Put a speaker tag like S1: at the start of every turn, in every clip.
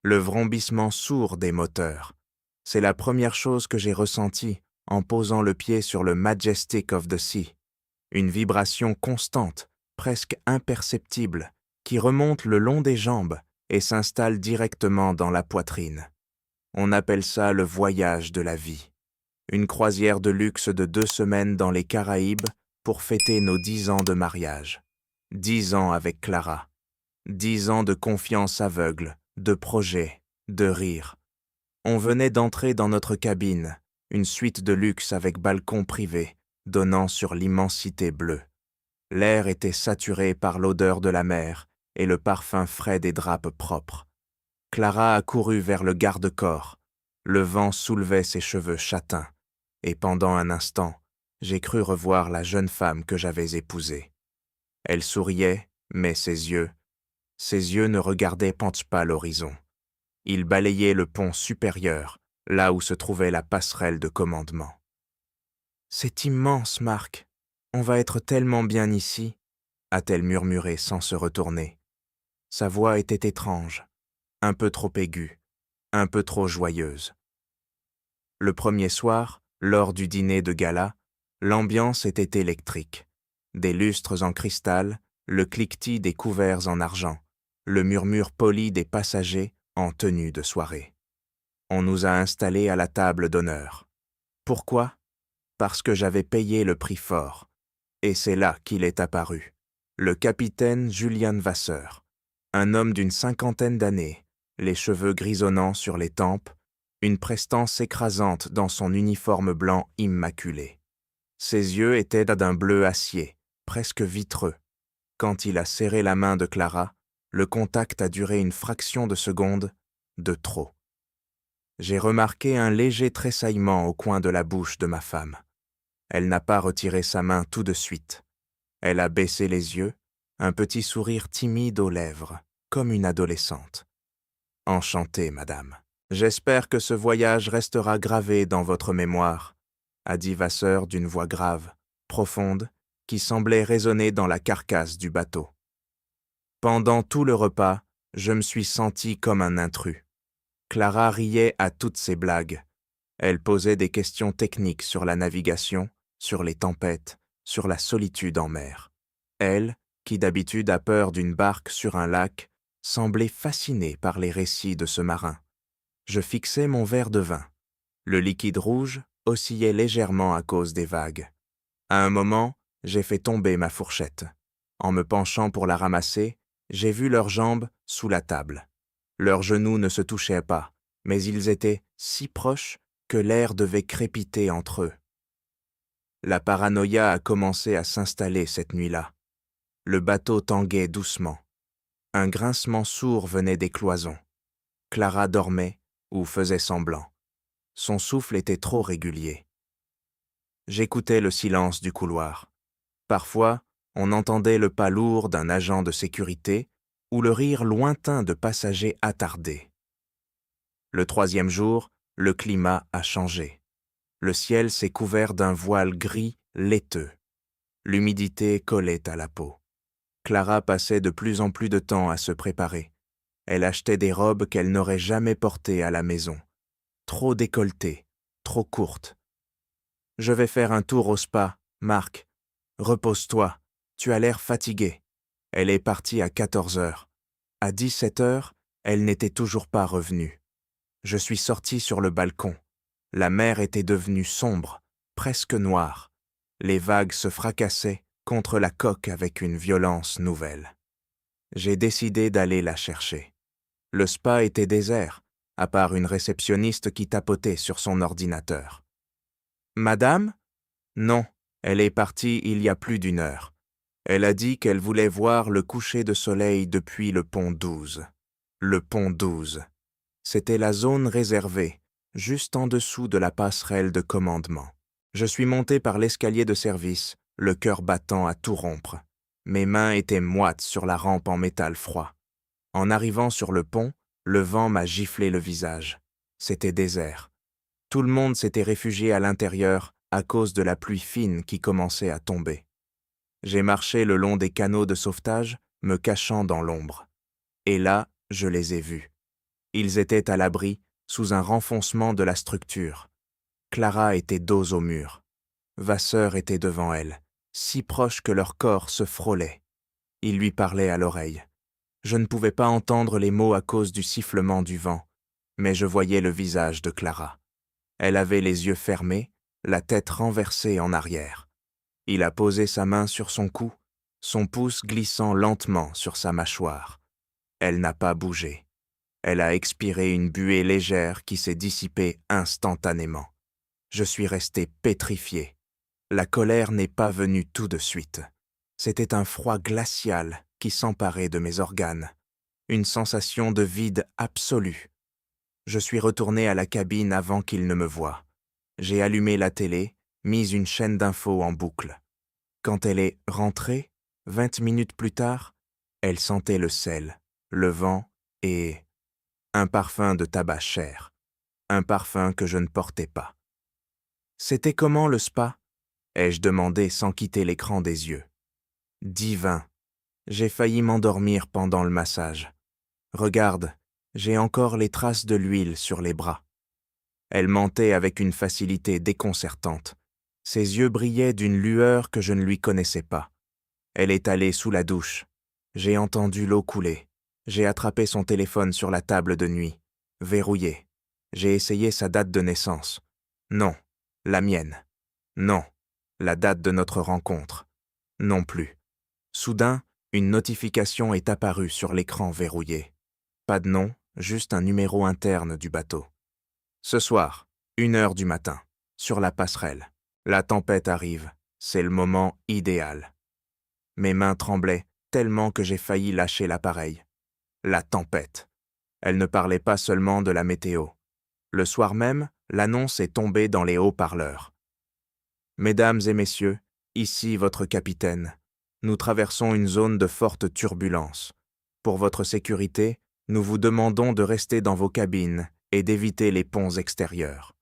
S1: le vrombissement sourd des moteurs. C'est la première chose que j'ai ressentie en posant le pied sur le Majestic of the Sea. Une vibration constante, presque imperceptible, qui remonte le long des jambes et s'installe directement dans la poitrine. On appelle ça le voyage de la vie. Une croisière de luxe de 2 semaines dans les Caraïbes pour fêter nos 10 ans de mariage. 10 ans avec Clara. 10 ans de confiance aveugle, de projets, de rires. On venait d'entrer dans notre cabine, une suite de luxe avec balcon privé, donnant sur l'immensité bleue. L'air était saturé par l'odeur de la mer et le parfum frais des drapes propres. Clara a couru vers le garde-corps. Le vent soulevait ses cheveux châtains, et pendant un instant, j'ai cru revoir la jeune femme que j'avais épousée. Elle souriait, mais ses yeux ne regardaient pas l'horizon. Ils balayaient le pont supérieur, là où se trouvait la passerelle de commandement. « C'est immense, Marc. On va être tellement bien ici, » a-t-elle murmuré sans se retourner. Sa voix était étrange, un peu trop aiguë, un peu trop joyeuse. Le premier soir, lors du dîner de gala, l'ambiance était électrique. Des lustres en cristal, le cliquetis des couverts en argent, le murmure poli des passagers en tenue de soirée. On nous a installés à la table d'honneur. Pourquoi ? Parce que j'avais payé le prix fort. Et c'est là qu'il est apparu. Le capitaine Julian Vasseur, un homme d'une 50aine d'années, les cheveux grisonnants sur les tempes, une prestance écrasante dans son uniforme blanc immaculé. Ses yeux étaient d'un bleu acier, presque vitreux. Quand il a serré la main de Clara, le contact a duré une fraction de seconde, de trop. J'ai remarqué un léger tressaillement au coin de la bouche de ma femme. Elle n'a pas retiré sa main tout de suite. Elle a baissé les yeux, un petit sourire timide aux lèvres, comme une adolescente. « Enchantée, madame. J'espère que ce voyage restera gravé dans votre mémoire, » a dit Vasseur d'une voix grave, profonde, qui semblait résonner dans la carcasse du bateau. Pendant tout le repas, je me suis senti comme un intrus. Clara riait à toutes ces blagues. Elle posait des questions techniques sur la navigation, sur les tempêtes, sur la solitude en mer. Elle, qui d'habitude a peur d'une barque sur un lac, semblait fascinée par les récits de ce marin. Je fixais mon verre de vin. Le liquide rouge oscillait légèrement à cause des vagues. À un moment, j'ai fait tomber ma fourchette. En me penchant pour la ramasser, j'ai vu leurs jambes sous la table. Leurs genoux ne se touchaient pas, mais ils étaient si proches que l'air devait crépiter entre eux. La paranoïa a commencé à s'installer cette nuit-là. Le bateau tanguait doucement. Un grincement sourd venait des cloisons. Clara dormait ou faisait semblant. Son souffle était trop régulier. J'écoutais le silence du couloir. Parfois, on entendait le pas lourd d'un agent de sécurité ou le rire lointain de passagers attardés. Le 3e jour, le climat a changé. Le ciel s'est couvert d'un voile gris laiteux. L'humidité collait à la peau. Clara passait de plus en plus de temps à se préparer. Elle achetait des robes qu'elle n'aurait jamais portées à la maison. Trop décolletées, trop courtes. « Je vais faire un tour au spa, Marc. Repose-toi, tu as l'air fatigué. » Elle est partie à 14 heures. À 17 heures, elle n'était toujours pas revenue. Je suis sorti sur le balcon. La mer était devenue sombre, presque noire. Les vagues se fracassaient contre la coque avec une violence nouvelle. J'ai décidé d'aller la chercher. Le spa était désert, à part une réceptionniste qui tapotait sur son ordinateur. « Madame ? » ?»« Non, elle est partie il y a plus d'1 heure. Elle a dit qu'elle voulait voir le coucher de soleil depuis le pont 12. Le pont 12. C'était la zone réservée, juste en dessous de la passerelle de commandement. Je suis monté par l'escalier de service, le cœur battant à tout rompre. Mes mains étaient moites sur la rampe en métal froid. En arrivant sur le pont, le vent m'a giflé le visage. C'était désert. Tout le monde s'était réfugié à l'intérieur à cause de la pluie fine qui commençait à tomber. J'ai marché le long des canaux de sauvetage, me cachant dans l'ombre. Et là, je les ai vus. Ils étaient à l'abri, sous un renfoncement de la structure. Clara était dos au mur. Vasseur était devant elle, si proche que leurs corps se frôlaient. Il lui parlait à l'oreille. Je ne pouvais pas entendre les mots à cause du sifflement du vent, mais je voyais le visage de Clara. Elle avait les yeux fermés, la tête renversée en arrière. Il a posé sa main sur son cou, son pouce glissant lentement sur sa mâchoire. Elle n'a pas bougé. Elle a expiré une buée légère qui s'est dissipée instantanément. Je suis resté pétrifié. La colère n'est pas venue tout de suite. C'était un froid glacial qui s'emparait de mes organes. Une sensation de vide absolu. Je suis retourné à la cabine avant qu'il ne me voie. J'ai allumé la télé, mis une chaîne d'infos en boucle. Quand elle est rentrée, 20 minutes plus tard, elle sentait le sel, le vent et un parfum de tabac cher. Un parfum que je ne portais pas. C'était comment le spa? Ai-je demandé sans quitter l'écran des yeux. Divin. J'ai failli m'endormir pendant le massage. Regarde, j'ai encore les traces de l'huile sur les bras. Elle mentait avec une facilité déconcertante. Ses yeux brillaient d'une lueur que je ne lui connaissais pas. Elle est allée sous la douche. J'ai entendu l'eau couler. J'ai attrapé son téléphone sur la table de nuit. Verrouillé. J'ai essayé sa date de naissance. Non. La mienne. Non. La date de notre rencontre. Non plus. Soudain, une notification est apparue sur l'écran verrouillé. Pas de nom, juste un numéro interne du bateau. Ce soir, 1h du matin, sur la passerelle. La tempête arrive. C'est le moment idéal. Mes mains tremblaient tellement que j'ai failli lâcher l'appareil. La tempête. Elle ne parlait pas seulement de la météo. Le soir même, l'annonce est tombée dans les haut-parleurs. Mesdames et messieurs, ici votre capitaine. Nous traversons une zone de forte turbulence. Pour votre sécurité, nous vous demandons de rester dans vos cabines et d'éviter les ponts extérieurs.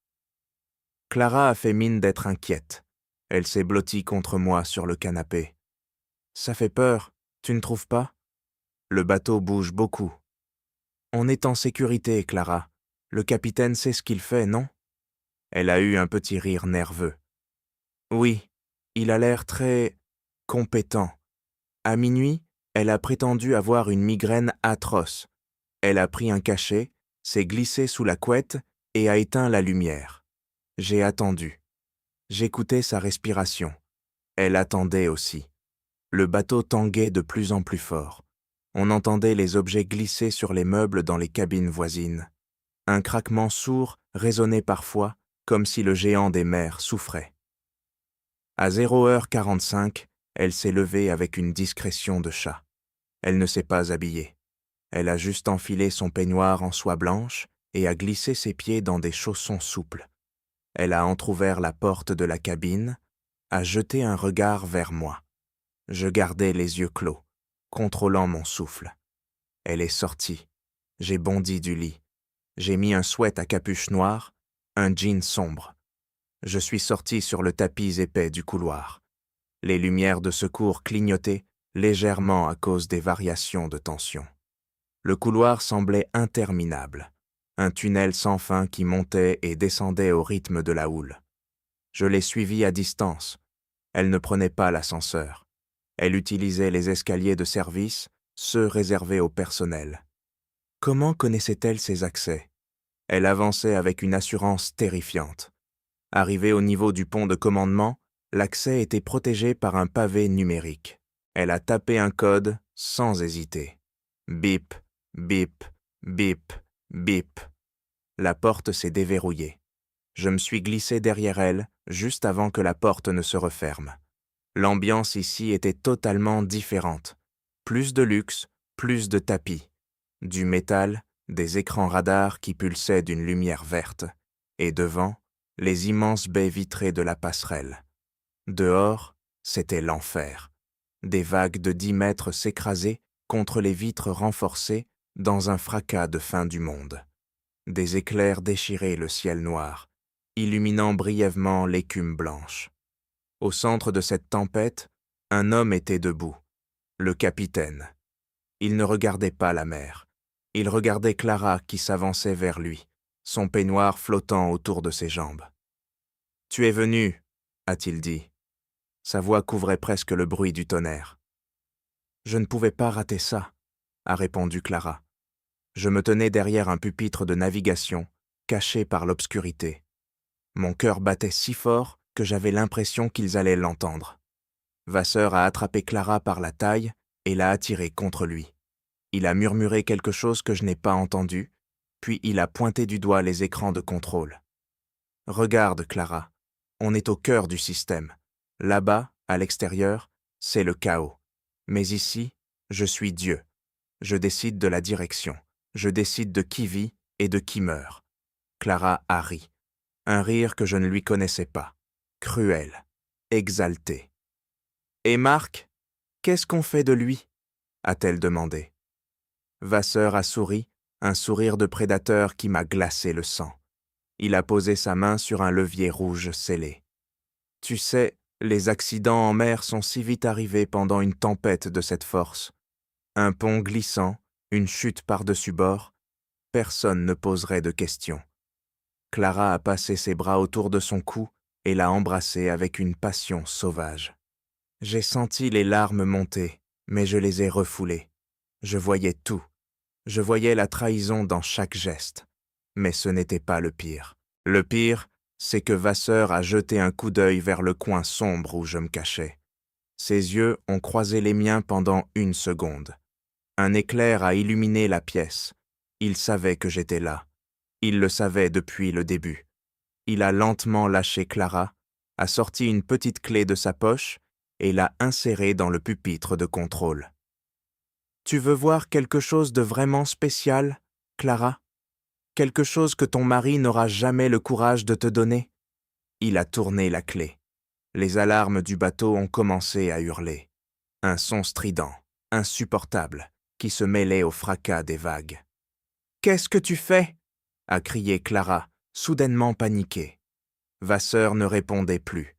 S1: Clara a fait mine d'être inquiète. Elle s'est blottie contre moi sur le canapé. Ça fait peur, tu ne trouves pas? Le bateau bouge beaucoup. On est en sécurité, Clara. Le capitaine sait ce qu'il fait, non? Elle a eu un petit rire nerveux. Oui, il a l'air très compétent. À minuit, elle a prétendu avoir une migraine atroce. Elle a pris un cachet, s'est glissée sous la couette et a éteint la lumière. J'ai attendu. J'écoutais sa respiration. Elle attendait aussi. Le bateau tanguait de plus en plus fort. On entendait les objets glisser sur les meubles dans les cabines voisines. Un craquement sourd résonnait parfois, comme si le géant des mers souffrait. À 0h45, elle s'est levée avec une discrétion de chat. Elle ne s'est pas habillée. Elle a juste enfilé son peignoir en soie blanche et a glissé ses pieds dans des chaussons souples. Elle a entrouvert la porte de la cabine, a jeté un regard vers moi. Je gardais les yeux clos, contrôlant mon souffle. Elle est sortie. J'ai bondi du lit. J'ai mis un sweat à capuche noire, un jean sombre. Je suis sorti sur le tapis épais du couloir. Les lumières de secours clignotaient légèrement à cause des variations de tension. Le couloir semblait interminable, un tunnel sans fin qui montait et descendait au rythme de la houle. Je l'ai suivie à distance. Elle ne prenait pas l'ascenseur. Elle utilisait les escaliers de service, ceux réservés au personnel. Comment connaissait-elle ses accès? Elle avançait avec une assurance terrifiante. Arrivée au niveau du pont de commandement, l'accès était protégé par un pavé numérique. Elle a tapé un code sans hésiter. Bip, bip, bip, bip. La porte s'est déverrouillée. Je me suis glissé derrière elle, juste avant que la porte ne se referme. L'ambiance ici était totalement différente. Plus de luxe, plus de tapis. Du métal, des écrans radars qui pulsaient d'une lumière verte. Et devant, les immenses baies vitrées de la passerelle. Dehors, c'était l'enfer. Des vagues de 10 mètres s'écrasaient contre les vitres renforcées dans un fracas de fin du monde. Des éclairs déchiraient le ciel noir, illuminant brièvement l'écume blanche. Au centre de cette tempête, un homme était debout, le capitaine. Il ne regardait pas la mer. Il regardait Clara qui s'avançait vers lui, son peignoir flottant autour de ses jambes. « Tu es venu, a-t-il dit. Sa voix couvrait presque le bruit du tonnerre. « Je ne pouvais pas rater ça, a répondu Clara. Je me tenais derrière un pupitre de navigation, caché par l'obscurité. Mon cœur battait si fort que j'avais l'impression qu'ils allaient l'entendre. Vasseur a attrapé Clara par la taille et l'a attirée contre lui. Il a murmuré quelque chose que je n'ai pas entendu, puis il a pointé du doigt les écrans de contrôle. « Regarde, Clara, on est au cœur du système. Là-bas, à l'extérieur, c'est le chaos. Mais ici, je suis Dieu. Je décide de la direction. Je décide de qui vit et de qui meurt. » Clara a ri. Un rire que je ne lui connaissais pas. Cruel, exalté. « Et Marc, qu'est-ce qu'on fait de lui ?» a-t-elle demandé. Vasseur a souri, un sourire de prédateur qui m'a glacé le sang. Il a posé sa main sur un levier rouge scellé. « Tu sais, les accidents en mer sont si vite arrivés pendant une tempête de cette force. Un pont glissant, une chute par-dessus bord, personne ne poserait de questions. » Clara a passé ses bras autour de son cou et l'a embrassé avec une passion sauvage. J'ai senti les larmes monter, mais je les ai refoulées. Je voyais tout. Je voyais la trahison dans chaque geste. Mais ce n'était pas le pire. Le pire, c'est que Vasseur a jeté un coup d'œil vers le coin sombre où je me cachais. Ses yeux ont croisé les miens pendant 1 seconde. Un éclair a illuminé la pièce. Il savait que j'étais là. Il le savait depuis le début. Il a lentement lâché Clara, a sorti une petite clé de sa poche et l'a insérée dans le pupitre de contrôle. « Tu veux voir quelque chose de vraiment spécial, Clara ? Quelque chose que ton mari n'aura jamais le courage de te donner ?» Il a tourné la clé. Les alarmes du bateau ont commencé à hurler. Un son strident, insupportable, qui se mêlait au fracas des vagues. « Qu'est-ce que tu fais ?» a crié Clara, soudainement paniquée. Vasseur ne répondait plus.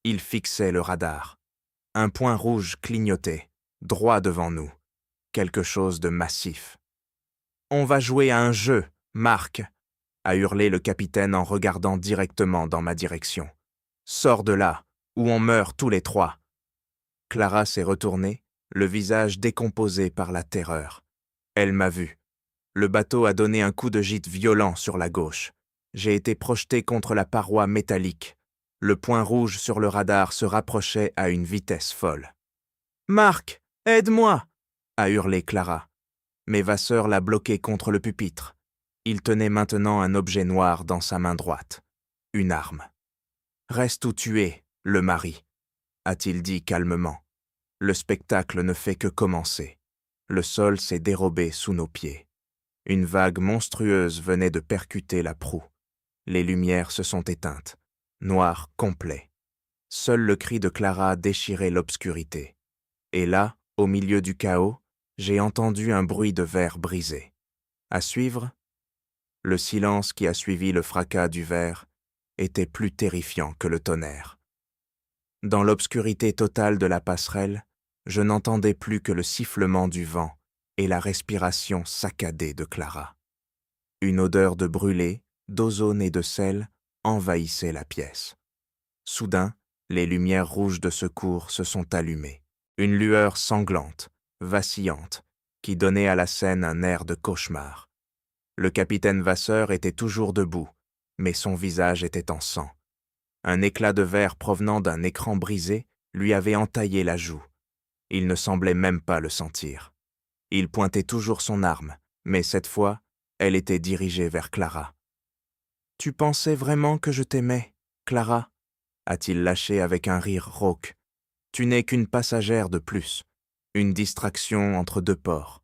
S1: Il fixait le radar. Un point rouge clignotait, droit devant nous. Quelque chose de massif. « On va jouer à un jeu, Marc !» a hurlé le capitaine en regardant directement dans ma direction. « Sors de là, ou on meurt tous les 3. » Clara s'est retournée, le visage décomposé par la terreur. Elle m'a vu. Le bateau a donné un coup de gîte violent sur la gauche. J'ai été projeté contre la paroi métallique. Le point rouge sur le radar se rapprochait à une vitesse folle. « Marc, aide-moi !» a hurlé Clara. Mais Vasseur l'a bloqué contre le pupitre. Il tenait maintenant un objet noir dans sa main droite. Une arme. « Reste où tu es, le mari !» a-t-il dit calmement. Le spectacle ne fait que commencer. Le sol s'est dérobé sous nos pieds. Une vague monstrueuse venait de percuter la proue. Les lumières se sont éteintes. Noir complet. Seul le cri de Clara déchirait l'obscurité. Et là, au milieu du chaos, j'ai entendu un bruit de verre brisé. À suivre, le silence qui a suivi le fracas du verre était plus terrifiant que le tonnerre. Dans l'obscurité totale de la passerelle, je n'entendais plus que le sifflement du vent et la respiration saccadée de Clara. Une odeur de brûlé, d'ozone et de sel envahissait la pièce. Soudain, les lumières rouges de secours se sont allumées. Une lueur sanglante, vacillante, qui donnait à la scène un air de cauchemar. Le capitaine Vasseur était toujours debout, mais son visage était en sang. Un éclat de verre provenant d'un écran brisé lui avait entaillé la joue. Il ne semblait même pas le sentir. Il pointait toujours son arme, mais cette fois, elle était dirigée vers Clara. « Tu pensais vraiment que je t'aimais, Clara ?» a-t-il lâché avec un rire rauque. « Tu n'es qu'une passagère de plus, une distraction entre 2 ports. »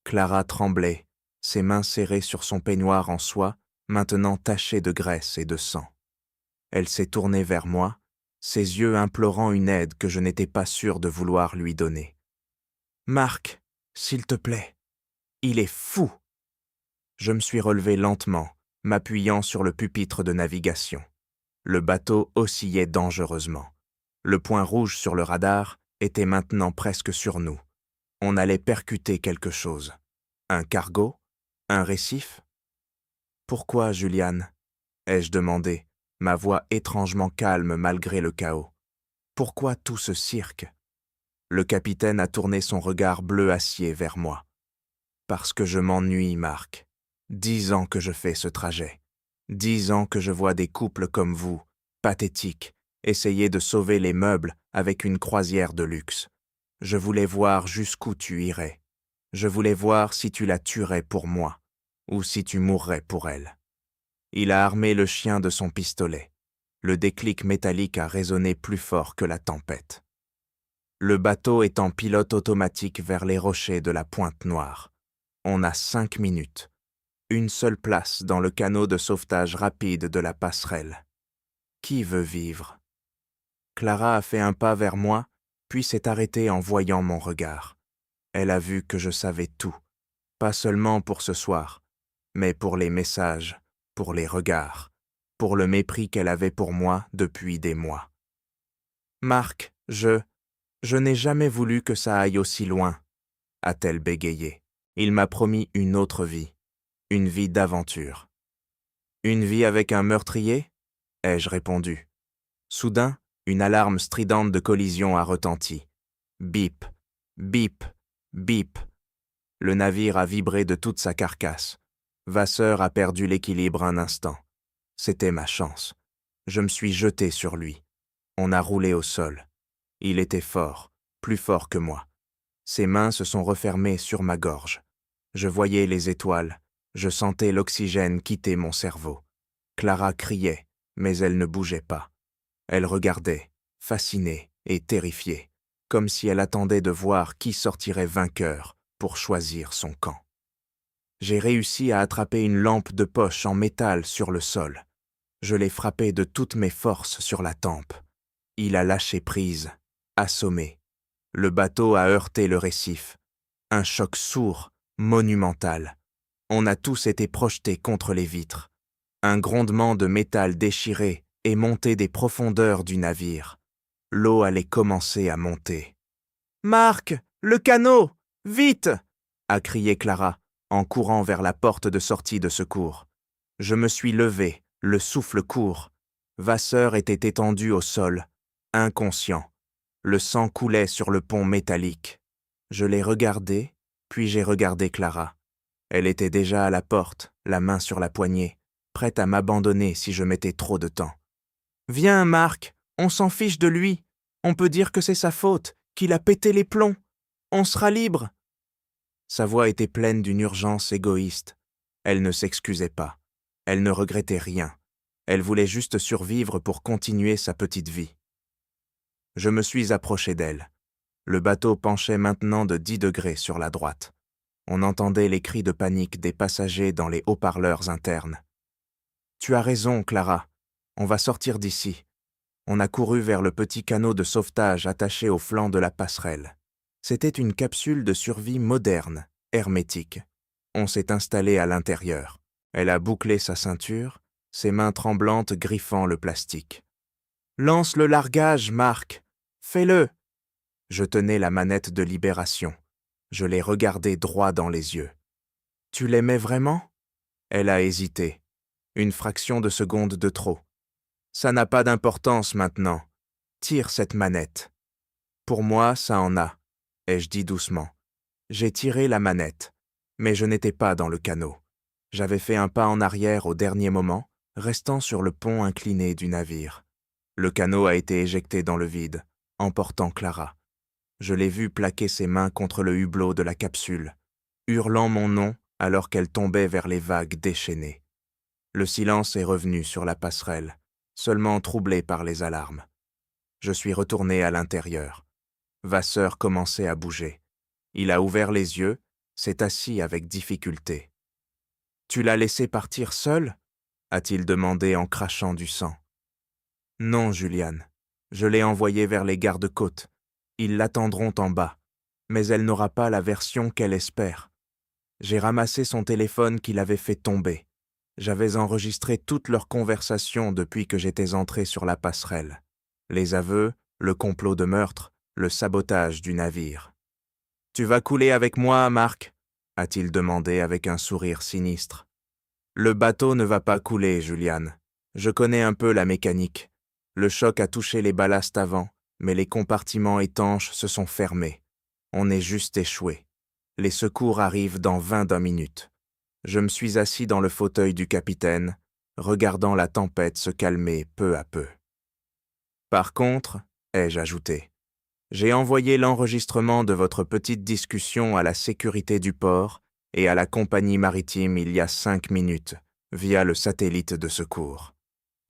S1: Clara tremblait, ses mains serrées sur son peignoir en soie, maintenant taché de graisse et de sang. Elle s'est tournée vers moi, ses yeux implorant une aide que je n'étais pas sûr de vouloir lui donner. « Marc, s'il te plaît, il est fou !» Je me suis relevé lentement, m'appuyant sur le pupitre de navigation. Le bateau oscillait dangereusement. Le point rouge sur le radar était maintenant presque sur nous. On allait percuter quelque chose. Un cargo? Un récif? Pourquoi, Juliane? Ai-je demandé, ma voix étrangement calme malgré le chaos. Pourquoi tout ce cirque? Le capitaine a tourné son regard bleu acier vers moi. Parce que je m'ennuie, Marc. 10 ans que je fais ce trajet. 10 ans que je vois des couples comme vous, pathétiques, essayer de sauver les meubles avec une croisière de luxe. Je voulais voir jusqu'où tu irais. Je voulais voir si tu la tuerais pour moi, ou si tu mourrais pour elle. Il a armé le chien de son pistolet. Le déclic métallique a résonné plus fort que la tempête. Le bateau est en pilote automatique vers les rochers de la Pointe Noire. On a 5 minutes. Une seule place dans le canot de sauvetage rapide de la passerelle. Qui veut vivre? Clara a fait un pas vers moi, puis s'est arrêtée en voyant mon regard. Elle a vu que je savais tout, pas seulement pour ce soir, mais pour les messages, pour les regards, pour le mépris qu'elle avait pour moi depuis des mois. Marc, je n'ai jamais voulu que ça aille aussi loin, a-t-elle bégayé. Il m'a promis une autre vie, une vie d'aventure. Une vie avec un meurtrier? Ai-je répondu. Soudain, une alarme stridente de collision a retenti. Bip, bip, bip. Le navire a vibré de toute sa carcasse. Vasseur a perdu l'équilibre un instant. C'était ma chance. Je me suis jeté sur lui. On a roulé au sol. Il était fort, plus fort que moi. Ses mains se sont refermées sur ma gorge. Je voyais les étoiles. Je sentais l'oxygène quitter mon cerveau. Clara criait, mais elle ne bougeait pas. Elle regardait, fascinée et terrifiée, comme si elle attendait de voir qui sortirait vainqueur pour choisir son camp. J'ai réussi à attraper une lampe de poche en métal sur le sol. Je l'ai frappé de toutes mes forces sur la tempe. Il a lâché prise, assommé. Le bateau a heurté le récif. Un choc sourd, monumental. On a tous été projetés contre les vitres. Un grondement de métal déchiré est monté des profondeurs du navire. L'eau allait commencer à monter. « Marc, le canot! Vite !» a crié Clara, en courant vers la porte de sortie de secours. Je me suis levé, le souffle court. Vasseur était étendu au sol, inconscient. Le sang coulait sur le pont métallique. Je l'ai regardé, puis j'ai regardé Clara. Elle était déjà à la porte, la main sur la poignée, prête à m'abandonner si je mettais trop de temps. « Viens, Marc, on s'en fiche de lui. On peut dire que c'est sa faute, qu'il a pété les plombs. On sera libre. » Sa voix était pleine d'une urgence égoïste. Elle ne s'excusait pas. Elle ne regrettait rien. Elle voulait juste survivre pour continuer sa petite vie. Je me suis approché d'elle. Le bateau penchait maintenant de 10 degrés sur la droite. On entendait les cris de panique des passagers dans les haut-parleurs internes. « Tu as raison, Clara. On va sortir d'ici. » On a couru vers le petit canot de sauvetage attaché au flanc de la passerelle. C'était une capsule de survie moderne, hermétique. On s'est installé à l'intérieur. Elle a bouclé sa ceinture, ses mains tremblantes griffant le plastique. « Lance le largage, Marc. Fais-le !» Je tenais la manette de libération. Je l'ai regardée droit dans les yeux. « Tu l'aimais vraiment ?» Elle a hésité. Une fraction de seconde de trop. « Ça n'a pas d'importance maintenant. Tire cette manette. » « Pour moi, ça en a, » ai-je dit doucement. J'ai tiré la manette, mais je n'étais pas dans le canot. J'avais fait un pas en arrière au dernier moment, restant sur le pont incliné du navire. Le canot a été éjecté dans le vide, emportant Clara. Je l'ai vue plaquer ses mains contre le hublot de la capsule, hurlant mon nom alors qu'elle tombait vers les vagues déchaînées. Le silence est revenu sur la passerelle, seulement troublé par les alarmes. Je suis retourné à l'intérieur. Vasseur commençait à bouger. Il a ouvert les yeux, s'est assis avec difficulté. « Tu l'as laissé partir seul ?» a-t-il demandé en crachant du sang. « Non, Juliane. Je l'ai envoyée vers les gardes-côtes. Ils l'attendront en bas, mais elle n'aura pas la version qu'elle espère. J'ai ramassé son téléphone qu'il avait fait tomber. J'avais enregistré toutes leurs conversations depuis que j'étais entré sur la passerelle. Les aveux, le complot de meurtre, le sabotage du navire. « Tu vas couler avec moi, Marc ?» a-t-il demandé avec un sourire sinistre. Le bateau ne va pas couler, Julian. Je connais un peu la mécanique. Le choc a touché les ballasts avant, mais les compartiments étanches se sont fermés. On est juste échoué. Les secours arrivent dans 20 minutes. Je me suis assis dans le fauteuil du capitaine, regardant la tempête se calmer peu à peu. Par contre, ai-je ajouté, j'ai envoyé l'enregistrement de votre petite discussion à la sécurité du port et à la compagnie maritime il y a 5 minutes, via le satellite de secours.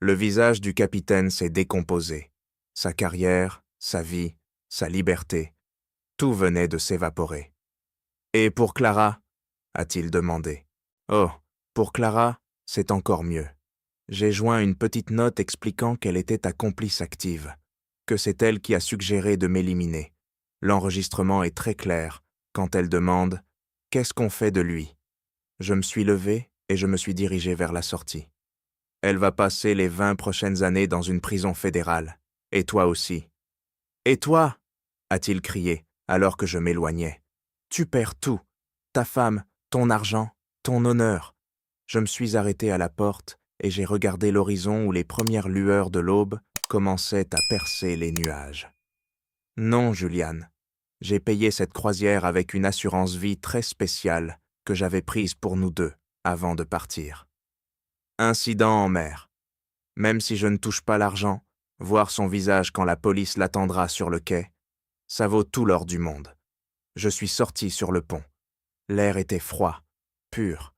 S1: Le visage du capitaine s'est décomposé. Sa carrière, sa vie, sa liberté, tout venait de s'évaporer. « Et pour Clara ?» a-t-il demandé. « Oh, pour Clara, c'est encore mieux. J'ai joint une petite note expliquant qu'elle était ta complice active, que c'est elle qui a suggéré de m'éliminer. L'enregistrement est très clair quand elle demande « Qu'est-ce qu'on fait de lui ?» Je me suis levé et je me suis dirigé vers la sortie. Elle va passer les 20 prochaines années dans une prison fédérale. Et toi aussi. « Et toi ?» a-t-il crié alors que je m'éloignais. « Tu perds tout. Ta femme, ton argent, ton honneur. » Je me suis arrêté à la porte et j'ai regardé l'horizon où les premières lueurs de l'aube commençaient à percer les nuages. Non, Julian. J'ai payé cette croisière avec une assurance vie très spéciale que j'avais prise pour nous deux avant de partir. Incident en mer. Même si je ne touche pas l'argent, voir son visage quand la police l'attendra sur le quai, ça vaut tout l'or du monde. Je suis sorti sur le pont. L'air était froid, pur.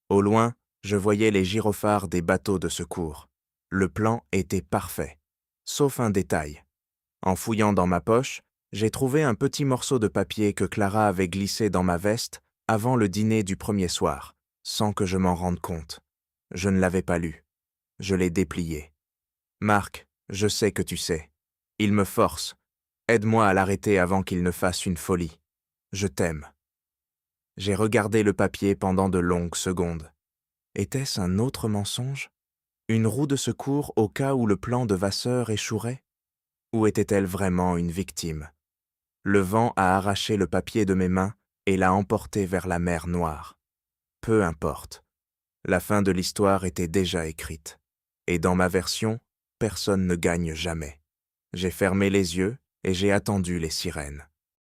S1: Au loin, je voyais les gyrophares des bateaux de secours. Le plan était parfait, sauf un détail. En fouillant dans ma poche, j'ai trouvé un petit morceau de papier que Clara avait glissé dans ma veste avant le dîner du premier soir, sans que je m'en rende compte. Je ne l'avais pas lu. Je l'ai déplié. « Marc, je sais que tu sais. Il me force. Aide-moi à l'arrêter avant qu'il ne fasse une folie. Je t'aime. » J'ai regardé le papier pendant de longues secondes. Était-ce un autre mensonge? Une roue de secours au cas où le plan de Vasseur échouerait? Ou était-elle vraiment une victime? Le vent a arraché le papier de mes mains et l'a emporté vers la mer Noire. Peu importe. La fin de l'histoire était déjà écrite. Et dans ma version, personne ne gagne jamais. J'ai fermé les yeux et j'ai attendu les sirènes.